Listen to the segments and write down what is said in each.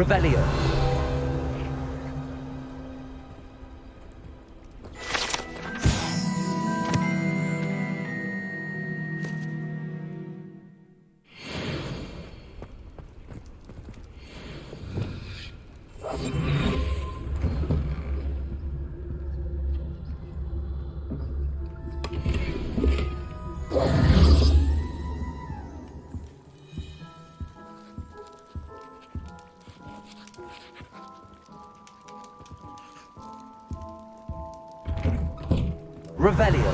Revelio. Revelio.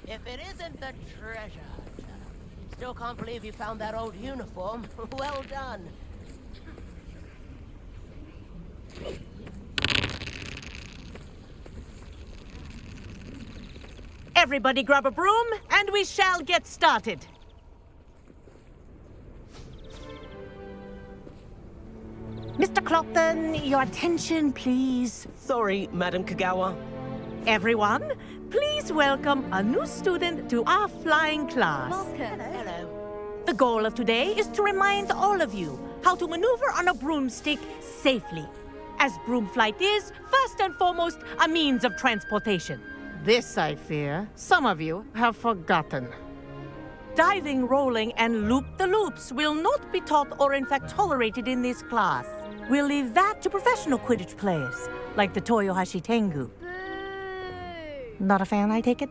If it isn't the treasure. Still can't believe you found that old uniform. Well done. Everybody grab a broom, and we shall get started. Mr. Clopton, your attention, please. Sorry, Madam Kagawa. Everyone, please welcome a new student to our flying class. Welcome. Hello. The goal of today is to remind all of you how to maneuver on a broomstick safely, as broom flight is, first and foremost, a means of transportation. This, I fear, some of you have forgotten. Diving, rolling, and loop-the-loops will not be taught or in fact tolerated in this class. We'll leave that to professional Quidditch players, like the Toyohashi Tengu. Not a fan, I take it?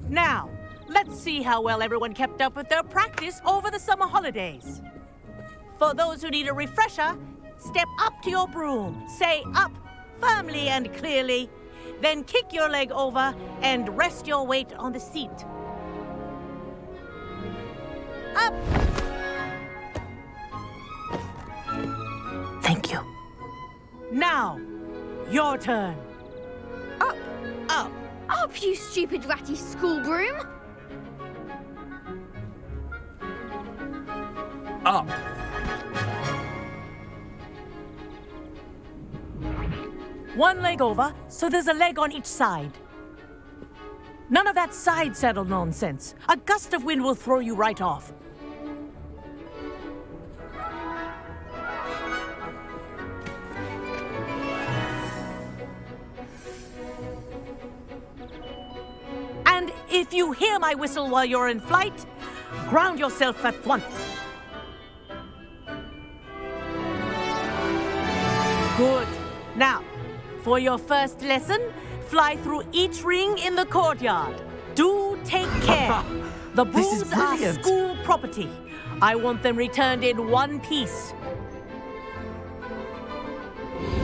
Now, let's see how well everyone kept up with their practice over the summer holidays. For those who need a refresher, step up to your broom, say up firmly and clearly, then kick your leg over and rest your weight on the seat. Up! Thank you. Now, your turn. Up. Up. Up, you stupid ratty school broom! Up. One leg over, so there's a leg on each side. None of that side saddle nonsense. A gust of wind will throw you right off. And if you hear my whistle while you're in flight, ground yourself at once. Good. Now, for your first lesson, fly through each ring in the courtyard. Do take care. The This is brooms are brilliant. school property. I want them returned in one piece.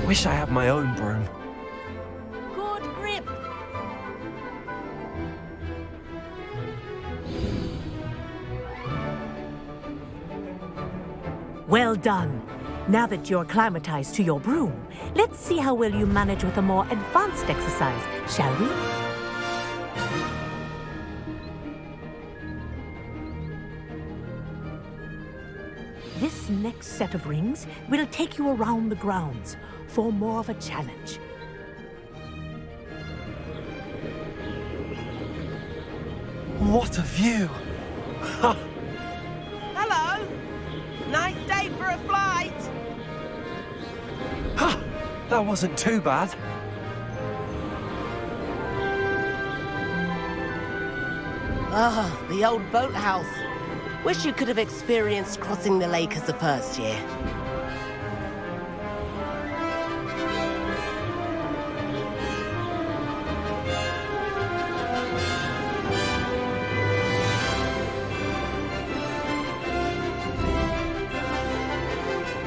Wish I had my own broom. Good grip. Well done. Now that you're acclimatized to your broom, let's see how well you manage with a more advanced exercise, shall we? This next set of rings will take you around the grounds for more of a challenge. What a view! Hello. Nice day for a flight. That wasn't too bad. Ah, the old boathouse. Wish you could have experienced crossing the lake as a first year.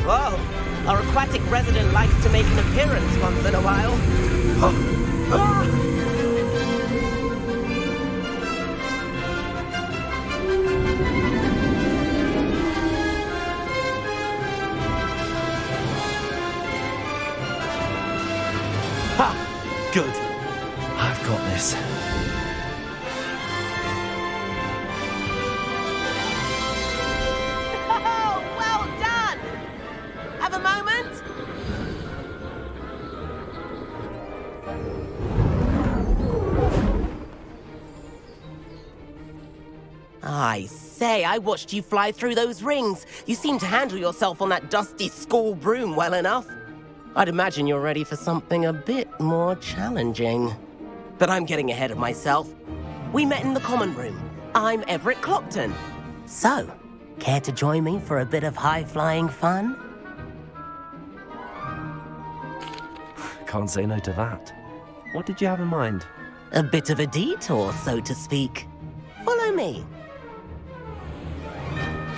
Whoa, our aquatic resident likes to make an appearance once in a while. Ha! Good. I've got this. Oh, well done! Have a moment? I say, I watched you fly through those rings. You seem to handle yourself on that dusty school broom well enough. I'd imagine you're ready for something a bit more challenging. But I'm getting ahead of myself. We met in the common room. I'm Everett Clopton. So, care to join me for a bit of high-flying fun? Can't say no to that. What did you have in mind? A bit of a detour, so to speak. Follow me.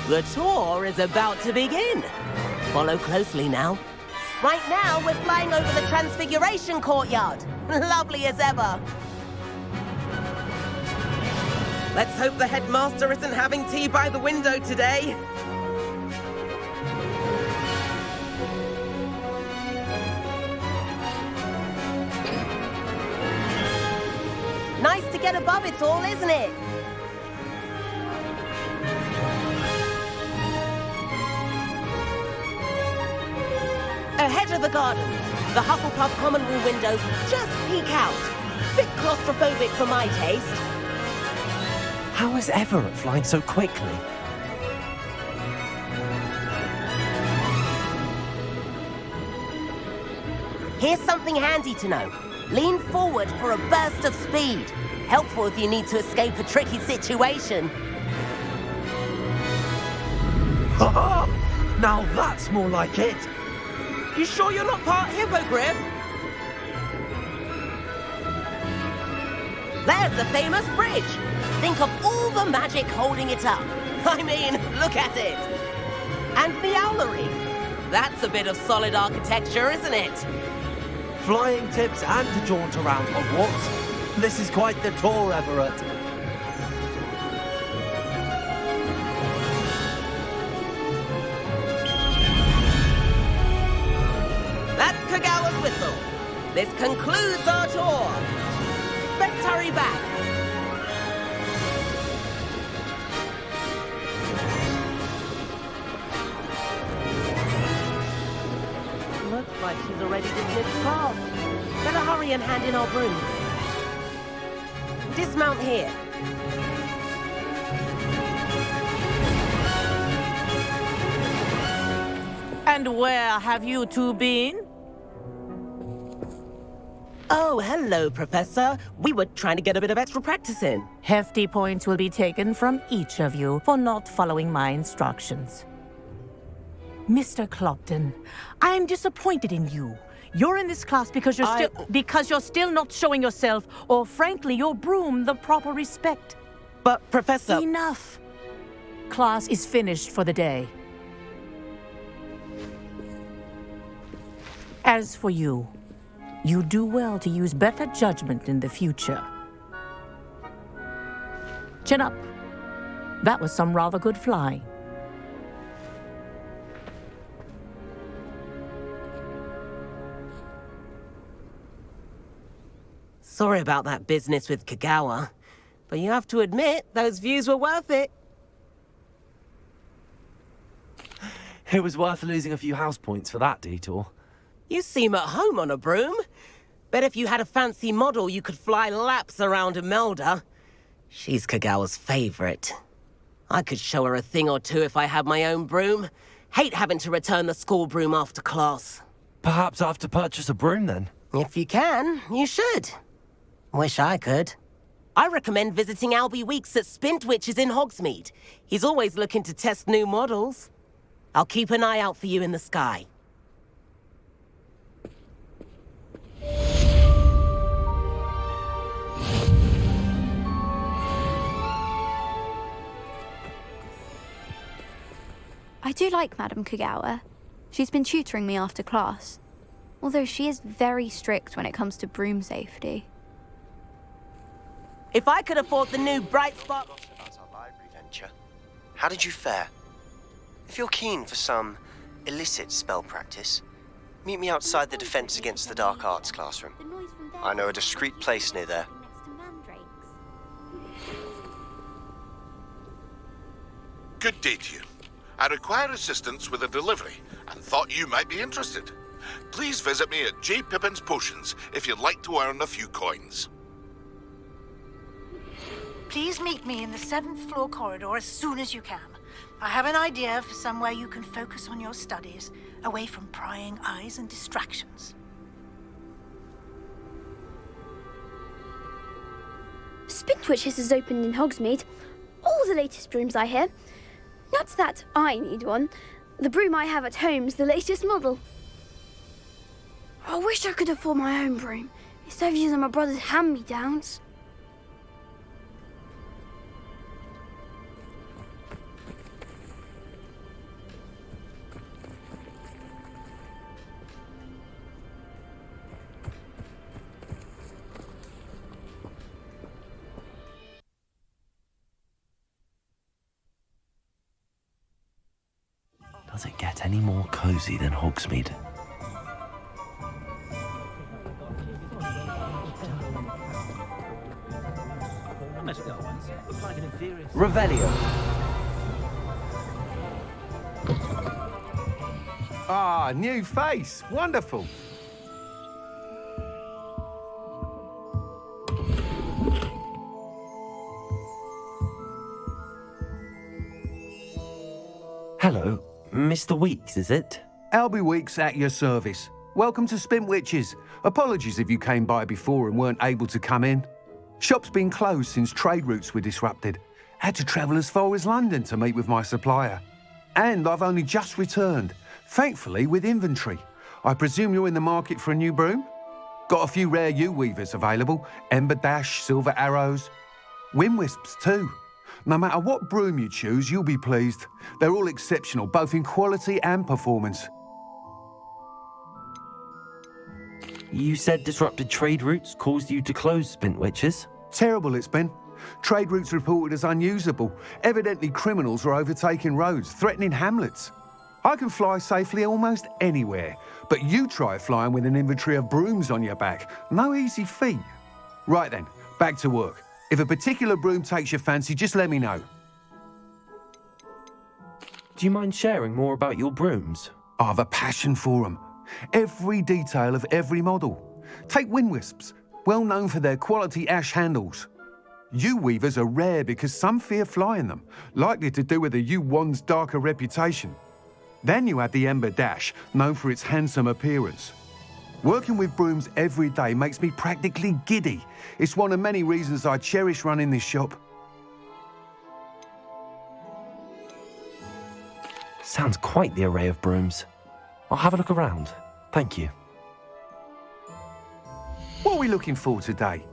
The tour is about to begin. Follow closely now. Right now, we're flying over the Transfiguration Courtyard. Lovely as ever. Let's hope the headmaster isn't having tea by the window today. Nice to get above it all, isn't it? Ahead of the gardens, the Hufflepuff common room windows just peek out. Bit claustrophobic for my taste. How is Everett flying so quickly? Here's something handy to know. Lean forward for a burst of speed. Helpful if you need to escape a tricky situation. Now that's more like it. You sure you're not part hippogriff? There's the famous bridge. Think of all the magic holding it up. I mean, look at it. And the owlery. That's a bit of solid architecture, isn't it? Flying tips and a jaunt around Hogwarts. This is quite the tour, Everett. That's Kagawa's whistle. This concludes our tour. Let's hurry back. Looks like she's already dismissed class. Better hurry and hand in our brooms. Dismount here. And where have you two been? Oh, hello, Professor. We were trying to get a bit of extra practice in. Hefty points will be taken from each of you for not following my instructions. Mr. Clopton, I am disappointed in you. You're in this class because you're still not showing yourself, or frankly, your broom, the proper respect. But, Professor... Enough. Class is finished for the day. As for you, you do well to use better judgment in the future. Chin up. That was some rather good flying. Sorry about that business with Kagawa, but you have to admit, those views were worth it. It was worth losing a few house points for that detour. You seem at home on a broom. Bet if you had a fancy model, you could fly laps around Imelda. She's Kagawa's favorite. I could show her a thing or two if I had my own broom. Hate having to return the school broom after class. Perhaps I have to purchase a broom then. If you can, you should. Wish I could. I recommend visiting Albie Weeks at Spintwitches in Hogsmeade. He's always looking to test new models. I'll keep an eye out for you in the sky. I do like Madame Kagawa. She's been tutoring me after class, although she is very strict when it comes to broom safety. If I could afford the new Bright Spot... About our library venture. How did you fare? If you're keen for some illicit spell practice, meet me outside the Defense Against the Dark Arts classroom. I know a discreet place near there. Good day to you. I require assistance with a delivery and thought you might be interested. Please visit me at J. Pippin's Potions if you'd like to earn a few coins. Please meet me in the 7th floor corridor as soon as you can. I have an idea for somewhere you can focus on your studies, away from prying eyes and distractions. Spintwitches is opened in Hogsmeade. All the latest brooms, I hear. Not that I need one. The broom I have at home's the latest model. I wish I could afford my own broom, instead of using my brother's hand-me-downs. Does it get any more cozy than Hogsmeade? Revelio. Ah, new face. Wonderful. Hello, Mr. Weeks, is it? Albie Weeks at your service. Welcome to Spintwitches. Apologies if you came by before and weren't able to come in. Shop's been closed since trade routes were disrupted. Had to travel as far as London to meet with my supplier. And I've only just returned, thankfully with inventory. I presume you're in the market for a new broom? Got a few rare U-weavers available. Ember Dash, Silver Arrows. Wind Wisps too. No matter what broom you choose, you'll be pleased. They're all exceptional, both in quality and performance. You said disrupted trade routes caused you to close Spintwitches? Terrible it's been. Trade routes reported as unusable. Evidently criminals are overtaking roads, threatening hamlets. I can fly safely almost anywhere, but you try flying with an inventory of brooms on your back. No easy feat. Right then, back to work. If a particular broom takes your fancy, just let me know. Do you mind sharing more about your brooms? I have a passion for them. Every detail of every model. Take Wind Wisps, well known for their quality ash handles. U-weavers are rare because some fear flying them, likely to do with the U-wand's darker reputation. Then you add the Ember Dash, known for its handsome appearance. Working with brooms every day makes me practically giddy. It's one of many reasons I cherish running this shop. Sounds quite the array of brooms. I'll have a look around. Thank you. What are we looking for today?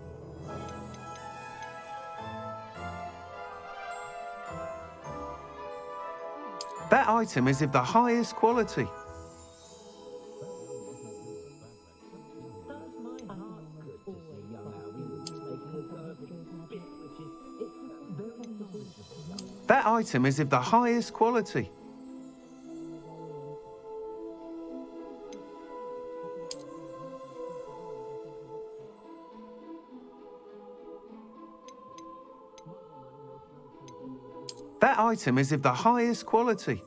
That item is of the highest quality. That item is of the highest quality. That item is of the highest quality.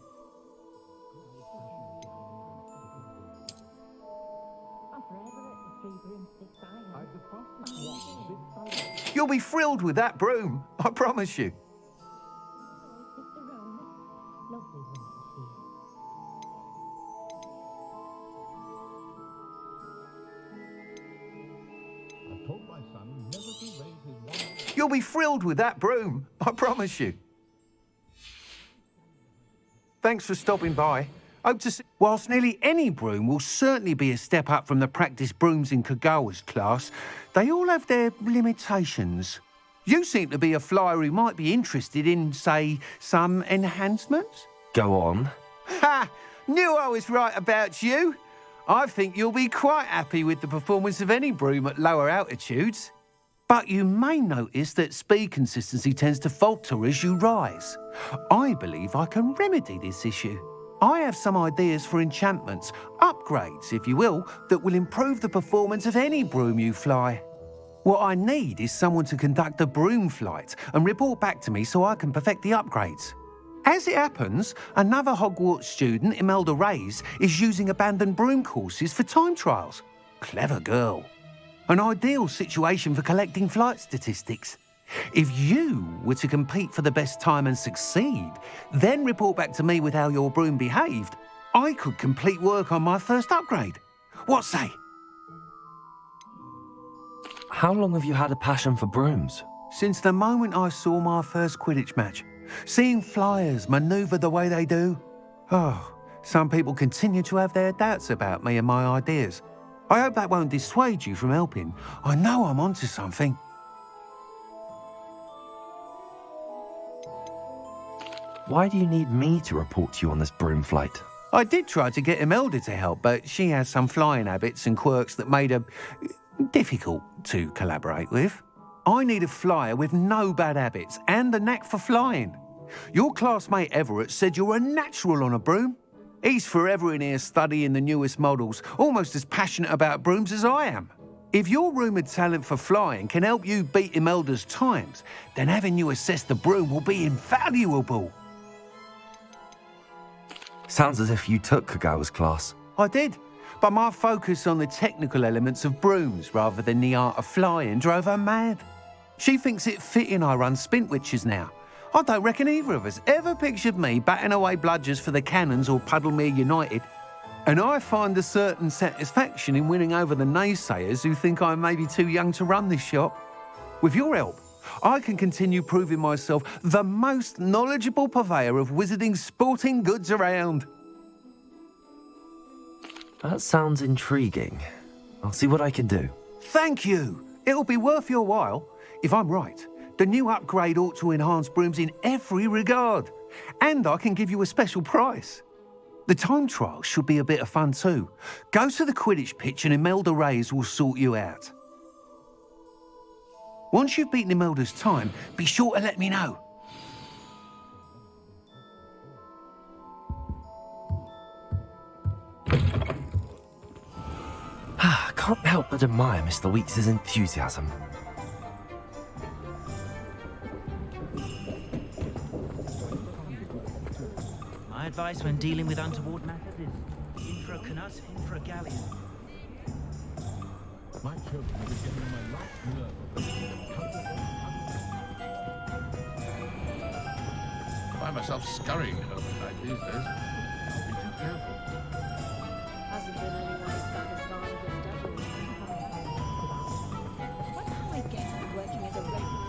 You'll be thrilled with that broom, I promise you. You'll be thrilled with that broom, I promise you. Thanks for stopping by. Hope to see... Whilst nearly any broom will certainly be a step up from the practice brooms in Kagawa's class, they all have their limitations. You seem to be a flyer who might be interested in, say, some enhancements? Go on. Ha! Knew I was right about you. I think you'll be quite happy with the performance of any broom at lower altitudes. But you may notice that speed consistency tends to falter as you rise. I believe I can remedy this issue. I have some ideas for enchantments, upgrades, if you will, that will improve the performance of any broom you fly. What I need is someone to conduct a broom flight and report back to me so I can perfect the upgrades. As it happens, another Hogwarts student, Imelda Reyes, is using abandoned broom courses for time trials. Clever girl. An ideal situation for collecting flight statistics. If you were to compete for the best time and succeed, then report back to me with how your broom behaved, I could complete work on my first upgrade. What say? How long have you had a passion for brooms? Since the moment I saw my first Quidditch match. Seeing flyers manoeuvre the way they do. Oh, some people continue to have their doubts about me and my ideas. I hope that won't dissuade you from helping. I know I'm onto something. Why do you need me to report to you on this broom flight? I did try to get Imelda to help, but she has some flying habits and quirks that made her difficult to collaborate with. I need a flyer with no bad habits and a knack for flying. Your classmate Everett said you're a natural on a broom. He's forever in here studying the newest models, almost as passionate about brooms as I am. If your rumoured talent for flying can help you beat Imelda's times, then having you assess the broom will be invaluable. Sounds as if you took Kagawa's class. I did, but my focus on the technical elements of brooms rather than the art of flying drove her mad. She thinks it fitting I run Spintwitches now. I don't reckon either of us ever pictured me batting away bludgers for the Cannons or Puddlemere United. And I find a certain satisfaction in winning over the naysayers who think I may be too young to run this shop. With your help, I can continue proving myself the most knowledgeable purveyor of wizarding sporting goods around. That sounds intriguing. I'll see what I can do. Thank you. It'll be worth your while. If I'm right, the new upgrade ought to enhance brooms in every regard. And I can give you a special price. The time trial should be a bit of fun too. Go to the Quidditch pitch and Imelda Reyes will sort you out. Once you've beaten Imelda's time, be sure to let me know. I can't help but admire Mr. Weeks' enthusiasm. My advice when dealing with untoward matters is in for a canut, in for a galleon. My children are getting on my last nerve. I find myself scurrying home at night these days. I'll be too careful. Hasn't been anyone as bad as Varnum What am I getting working as a regular?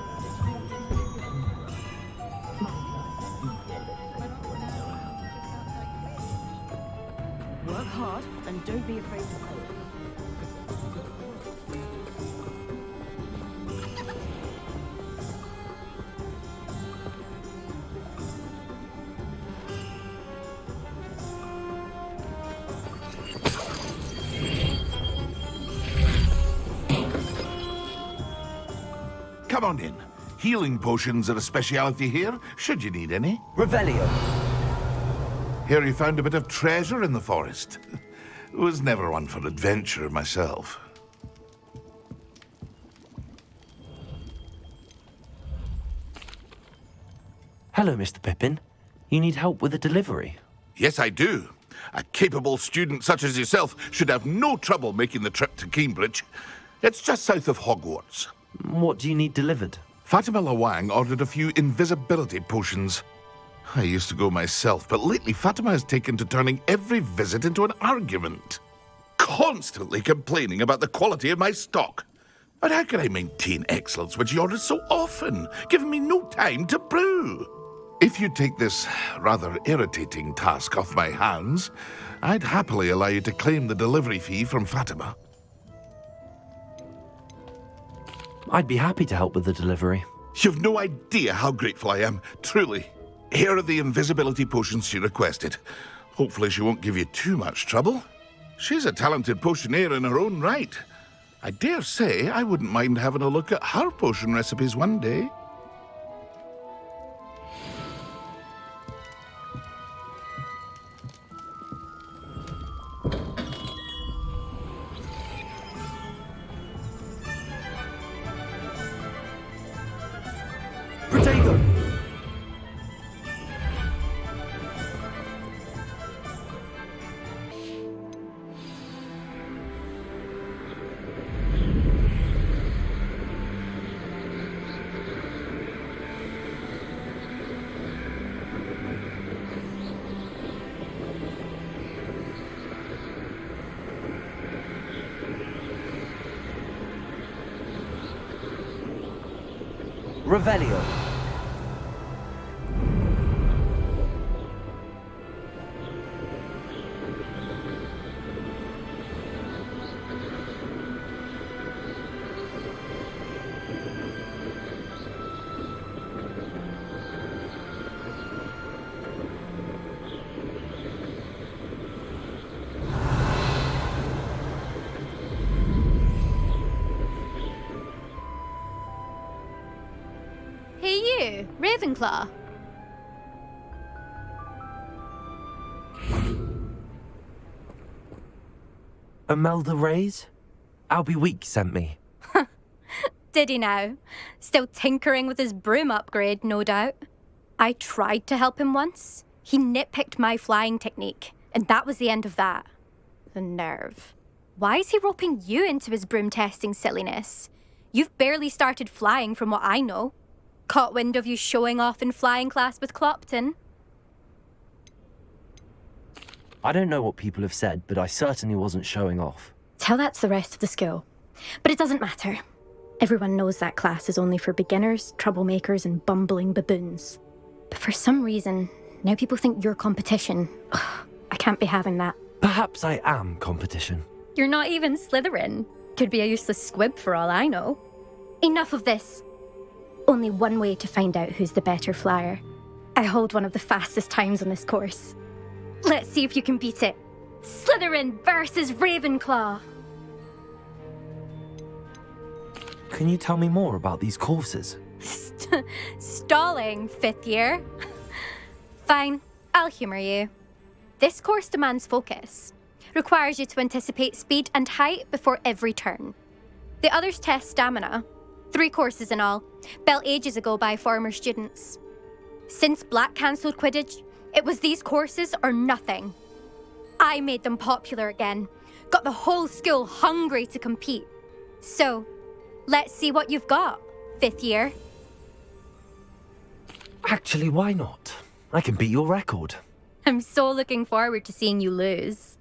Work hard and don't be afraid to quit. Come on in. Healing potions are a speciality here, should you need any. Revelio. Here you found a bit of treasure in the forest. Was never one for adventure myself. Hello, Mr. Pippin. You need help with a delivery? Yes, I do. A capable student such as yourself should have no trouble making the trip to Cambridge. It's just south of Hogwarts. What do you need delivered? Fatima Lawang ordered a few invisibility potions. I used to go myself, but lately Fatima has taken to turning every visit into an argument. Constantly complaining about the quality of my stock. But how can I maintain excellence when she orders so often, giving me no time to brew? If you take this rather irritating task off my hands, I'd happily allow you to claim the delivery fee from Fatima. I'd be happy to help with the delivery. You've no idea how grateful I am, truly. Here are the invisibility potions she requested. Hopefully she won't give you too much trouble. She's a talented potioneer in her own right. I dare say I wouldn't mind having a look at her potion recipes one day. Protego! Revelio. Hey you, Ravenclaw. Imelda Reyes? Albie Week sent me. Did he now? Still tinkering with his broom upgrade, no doubt. I tried to help him once. He nitpicked my flying technique, and that was the end of that. The nerve. Why is he roping you into his broom testing silliness? You've barely started flying from what I know. Caught wind of you showing off in flying class with Clopton? I don't know what people have said, but I certainly wasn't showing off. Tell that to the rest of the school. But it doesn't matter. Everyone knows that class is only for beginners, troublemakers, and bumbling baboons. But for some reason, now people think you're competition. Ugh, I can't be having that. Perhaps I am competition. You're not even Slytherin. Could be a useless squib for all I know. Enough of this. Only one way to find out who's the better flyer. I hold one of the fastest times on this course. Let's see if you can beat it. Slytherin versus Ravenclaw. Can you tell me more about these courses? Stalling, 5th year. Fine, I'll humour you. This course demands focus. Requires you to anticipate speed and height before every turn. The others test stamina. 3 courses in all, built ages ago by former students. Since Black cancelled Quidditch, it was these courses or nothing. I made them popular again, got the whole school hungry to compete. So, let's see what you've got, 5th year. Actually, why not? I can beat your record. I'm so looking forward to seeing you lose.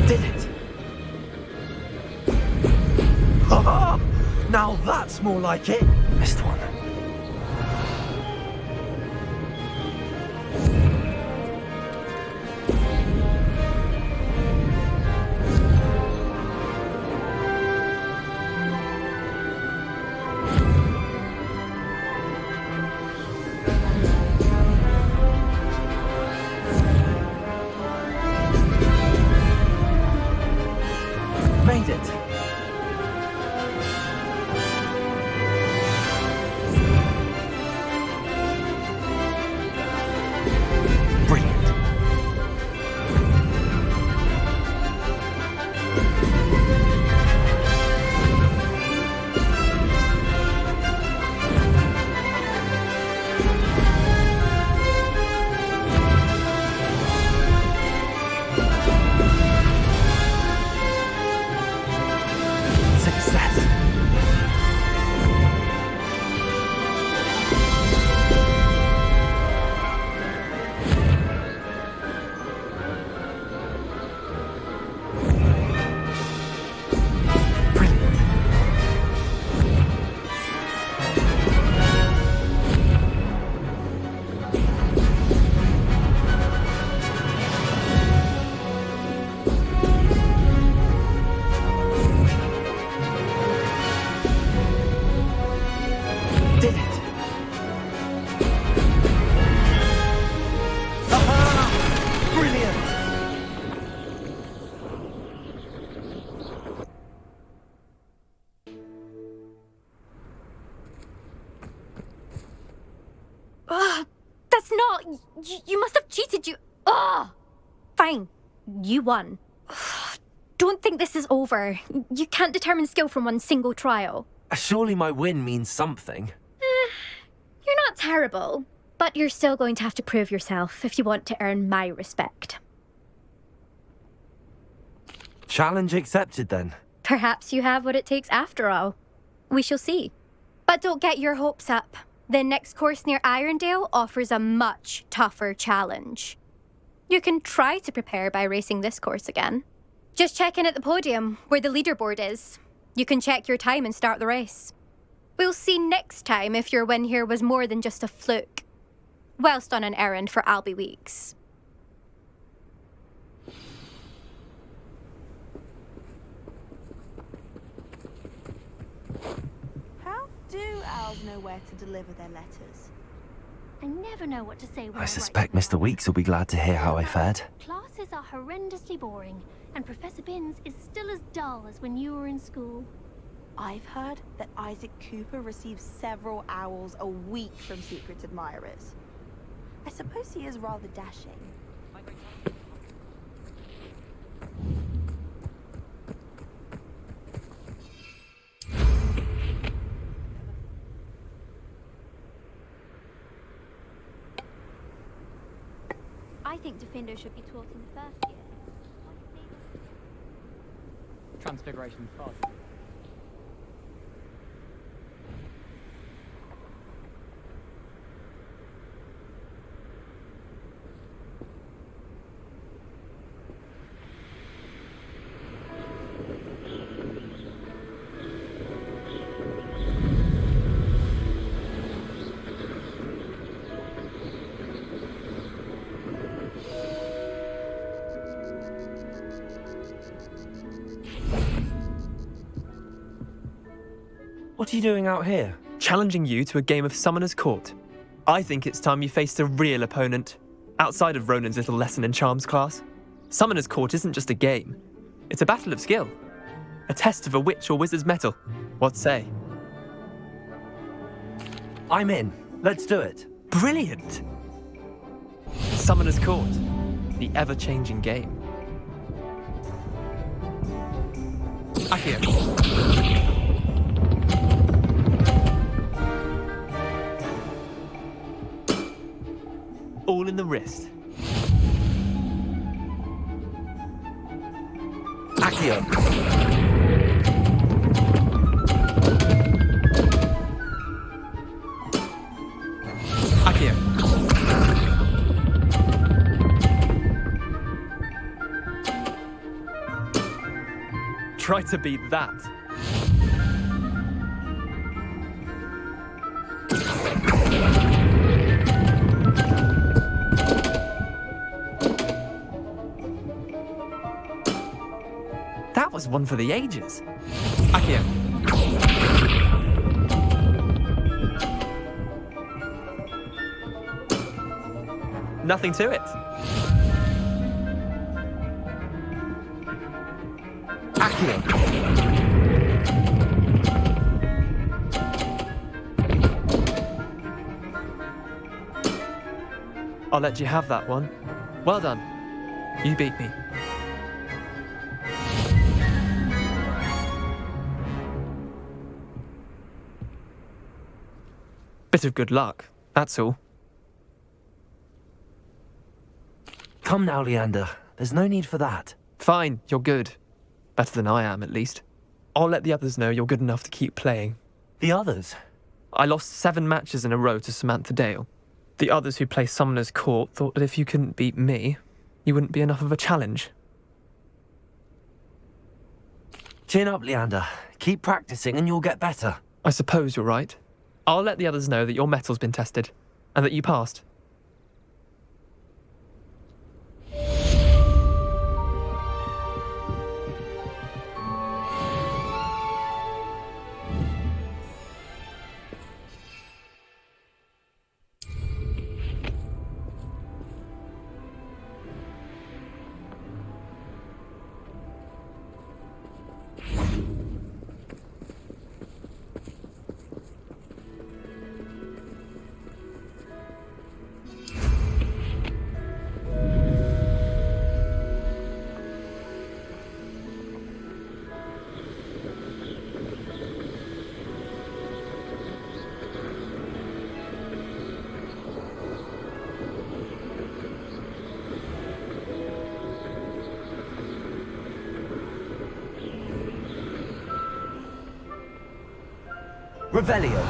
Did it! Now that's more like it! Missed one. Made it! Brilliant. You must have cheated, you... Ugh! Fine. You won. Don't think this is over. You can't determine skill from one single trial. Surely my win means something. You're not terrible, but you're still going to have to prove yourself if you want to earn my respect. Challenge accepted then. Perhaps you have what it takes after all. We shall see. But don't get your hopes up. The next course near Irondale offers a much tougher challenge. You can try to prepare by racing this course again. Just check in at the podium, where the leaderboard is. You can check your time and start the race. We'll see next time if your win here was more than just a fluke. Whilst on an errand for Albie Weeks. How do owls know where to deliver their letters? I never know what to say when I suspect Mr. Weeks will be glad to hear how I fared. Classes are horrendously boring, and Professor Binns is still as dull as when you were in school. I've heard that Isaac Cooper receives several owls a week from secret admirers. I suppose he is rather dashing. I think Defendo should be taught in the first year. Transfiguration party. What are you doing out here? Challenging you to a game of Summoner's Court. I think it's time you faced a real opponent, outside of Ronan's little lesson in charms class. Summoner's Court isn't just a game. It's a battle of skill. A test of a witch or wizard's mettle. What say? I'm in. Let's do it. Brilliant! Summoner's Court. The ever-changing game. Accio. All in the wrist. Accio. Accio. Try to beat that. That was one for the ages. Accio. Nothing to it. Accio. I'll let you have that one. Well done. You beat me. Bit of good luck, that's all. Come now, Leander. There's no need for that. Fine, you're good. Better than I am, at least. I'll let the others know you're good enough to keep playing. The others? I lost 7 matches in a row to Samantha Dale. The others who play Summoner's Court thought that if you couldn't beat me, you wouldn't be enough of a challenge. Chin up, Leander. Keep practicing and you'll get better. I suppose you're right. I'll let the others know that your metal's been tested, and that you passed. Revelio.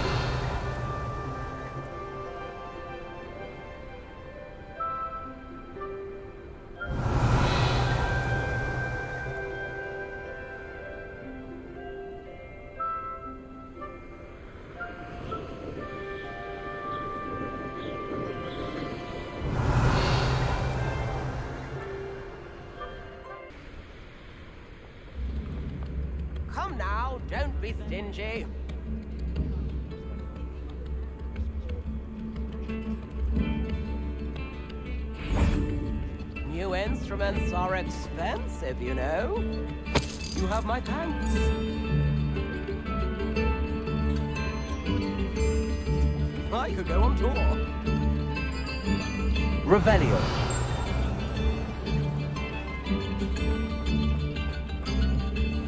Come now, don't be stingy. New instruments are expensive, you know. You have my thanks. I could go on tour. Revelio.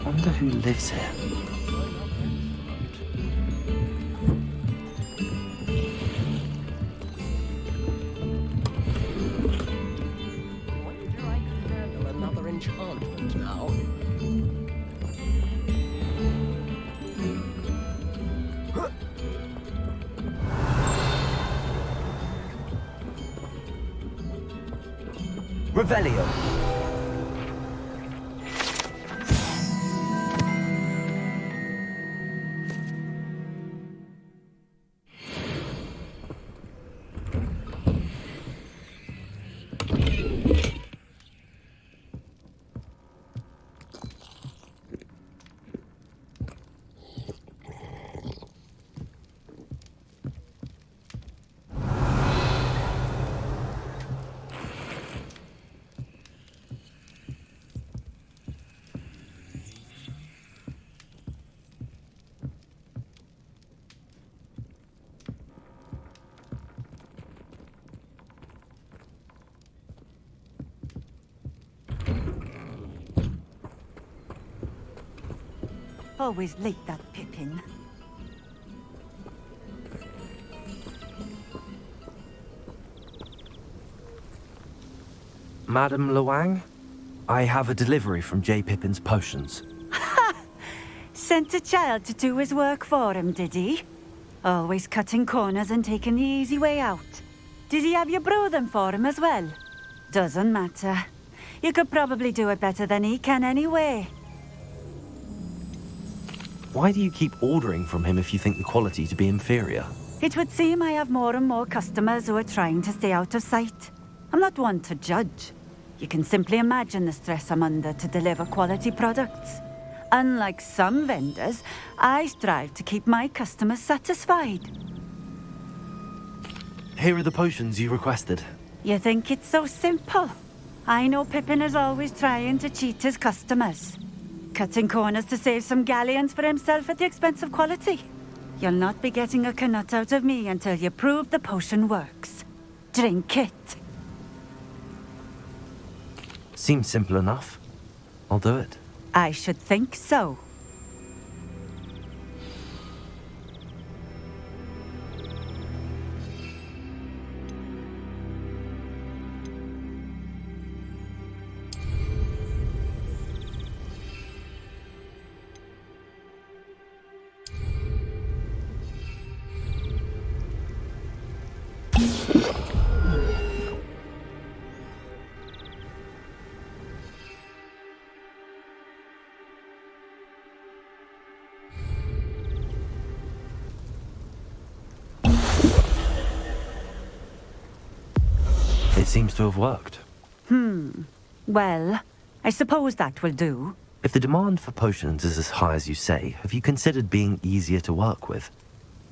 Wonder who lives here. Wonder I can handle another enchantment now. Revelio. Always late, that Pippin. Madam Luang, I have a delivery from J. Pippin's potions. Sent a child to do his work for him, did he? Always cutting corners and taking the easy way out. Did he have you brew them for him as well? Doesn't matter. You could probably do it better than he can anyway. Why do you keep ordering from him if you think the quality to be inferior? It would seem I have more and more customers who are trying to stay out of sight. I'm not one to judge. You can simply imagine the stress I'm under to deliver quality products. Unlike some vendors, I strive to keep my customers satisfied. Here are the potions you requested. You think it's so simple? I know Pippin is always trying to cheat his customers. Cutting corners to save some galleons for himself at the expense of quality. You'll not be getting a canut out of me until you prove the potion works. Drink it. Seems simple enough. I'll do it. I should think so. It seems to have worked. Well, I suppose that will do. If the demand for potions is as high as you say, have you considered being easier to work with?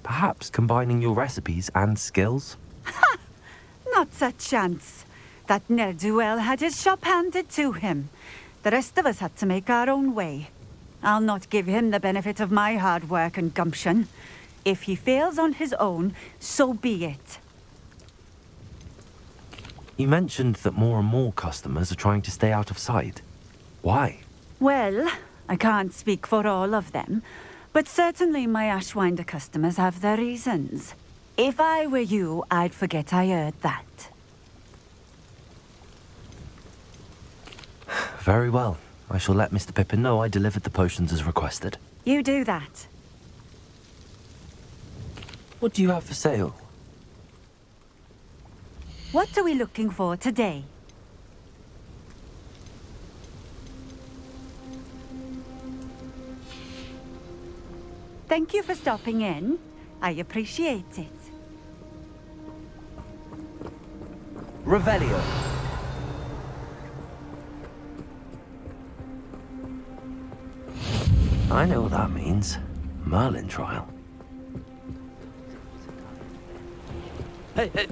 Perhaps combining your recipes and skills? Not a chance. That ne'er-do-well had his shop handed to him. The rest of us had to make our own way. I'll not give him the benefit of my hard work and gumption. If he fails on his own, so be it. You mentioned that more and more customers are trying to stay out of sight. Why? Well, I can't speak for all of them, but certainly my Ashwinder customers have their reasons. If I were you, I'd forget I heard that. Very well. I shall let Mr. Pippin know I delivered the potions as requested. You do that. What do you have for sale? What are we looking for today? Thank you for stopping in. I appreciate it. Revelio. I know what that means. Merlin trial. Hey, hey.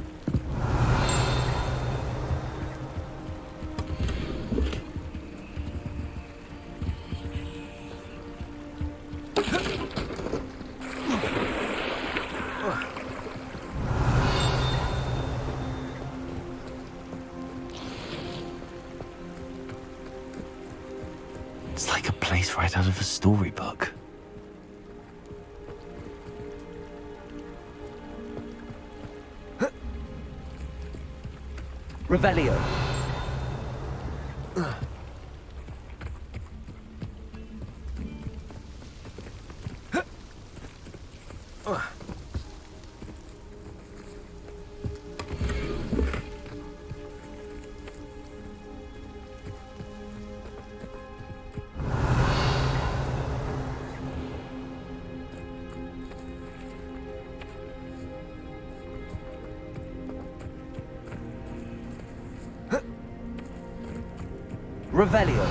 It's like a place right out of a storybook. Revelio. Revelio.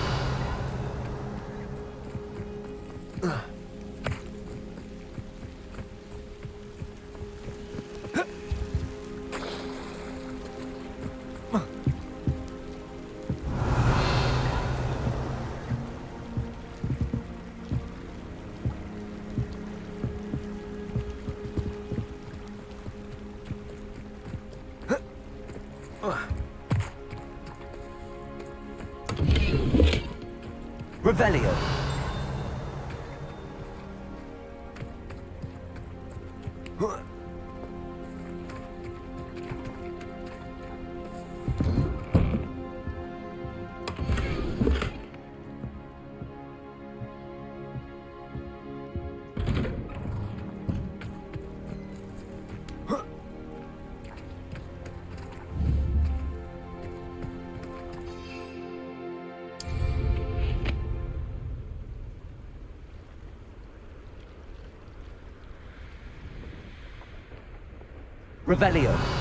Revelio. Revelio.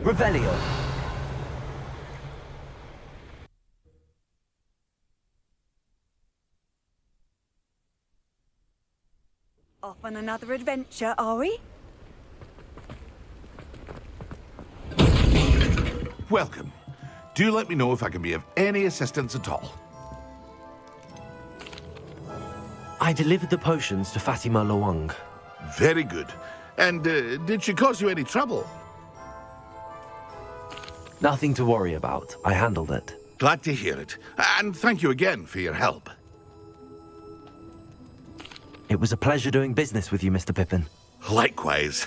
Revelio. Off on another adventure, are we? Welcome. Do let me know if I can be of any assistance at all. I delivered the potions to Fatima Lawang. Very good. And did she cause you any trouble? Nothing to worry about. I handled it. Glad to hear it. And thank you again for your help. It was a pleasure doing business with you, Mr. Pippin. Likewise.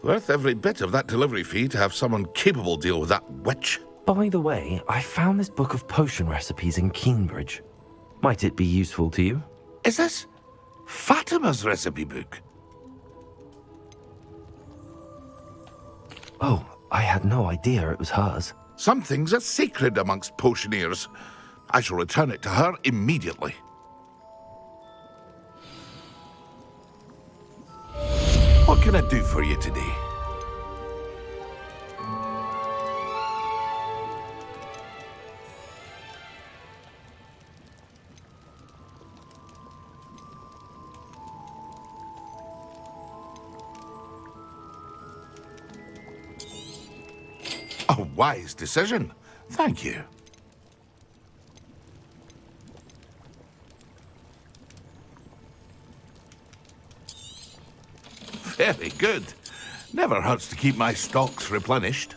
Worth every bit of that delivery fee to have someone capable deal with that witch. By the way, I found this book of potion recipes in Keenbridge. Might it be useful to you? Is this Fatima's recipe book? Oh, I had no idea it was hers. Some things are sacred amongst potioneers. I shall return it to her immediately. What can I do for you today? A wise decision. Thank you. Very good. Never hurts to keep my stocks replenished.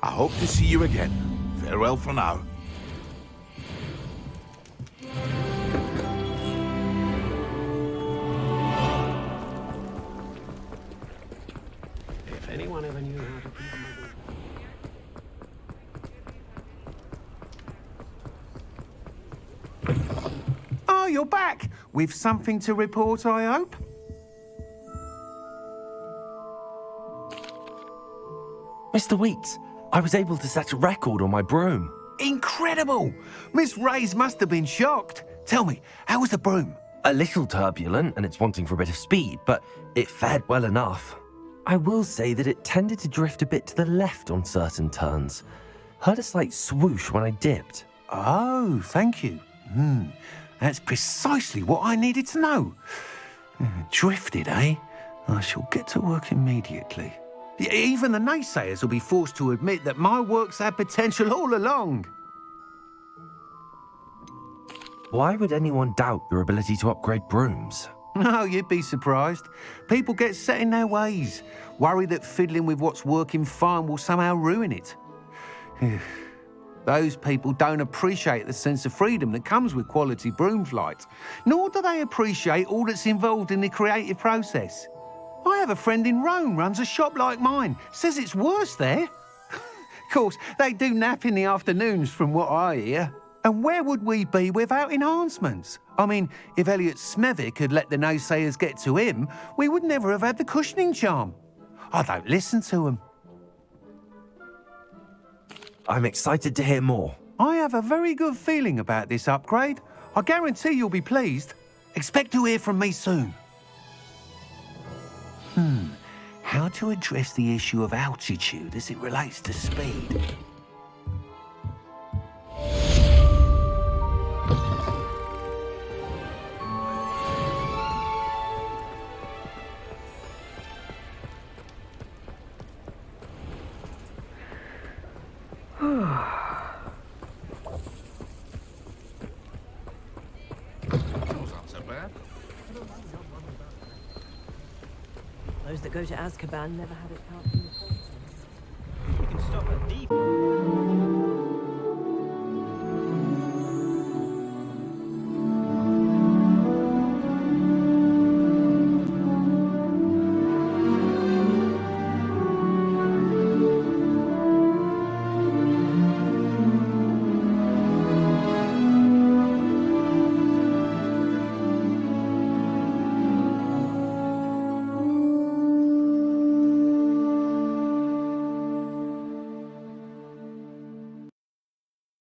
I hope to see you again. Farewell for now. If anyone ever knew how to keep Oh, you're back! With something to report, I hope? Mr. Weeks, I was able to set a record on my broom. Incredible! Miss Reyes must have been shocked. Tell me, how was the broom? A little turbulent and it's wanting for a bit of speed, but it fared well enough. I will say that it tended to drift a bit to the left on certain turns. Heard a slight swoosh when I dipped. Oh, thank you. That's precisely what I needed to know. Drifted, eh? I shall get to work immediately. Even the naysayers will be forced to admit that my work's had potential all along. Why would anyone doubt your ability to upgrade brooms? No, you'd be surprised. People get set in their ways, worry that fiddling with what's working fine will somehow ruin it. Those people don't appreciate the sense of freedom that comes with quality broom flight, nor do they appreciate all that's involved in the creative process. I have a friend in Rome runs a shop like mine, says it's worse there. Of course, they do nap in the afternoons from what I hear. And where would we be without enhancements? I mean, if Elliot Smethwick had let the naysayers get to him, we would never have had the cushioning charm. I don't listen to them. I'm excited to hear more. I have a very good feeling about this upgrade. I guarantee you'll be pleased. Expect to hear from me soon. How to address the issue of altitude as it relates to speed? Those that go to Azkaban never have it out in the cold. You can stop at the...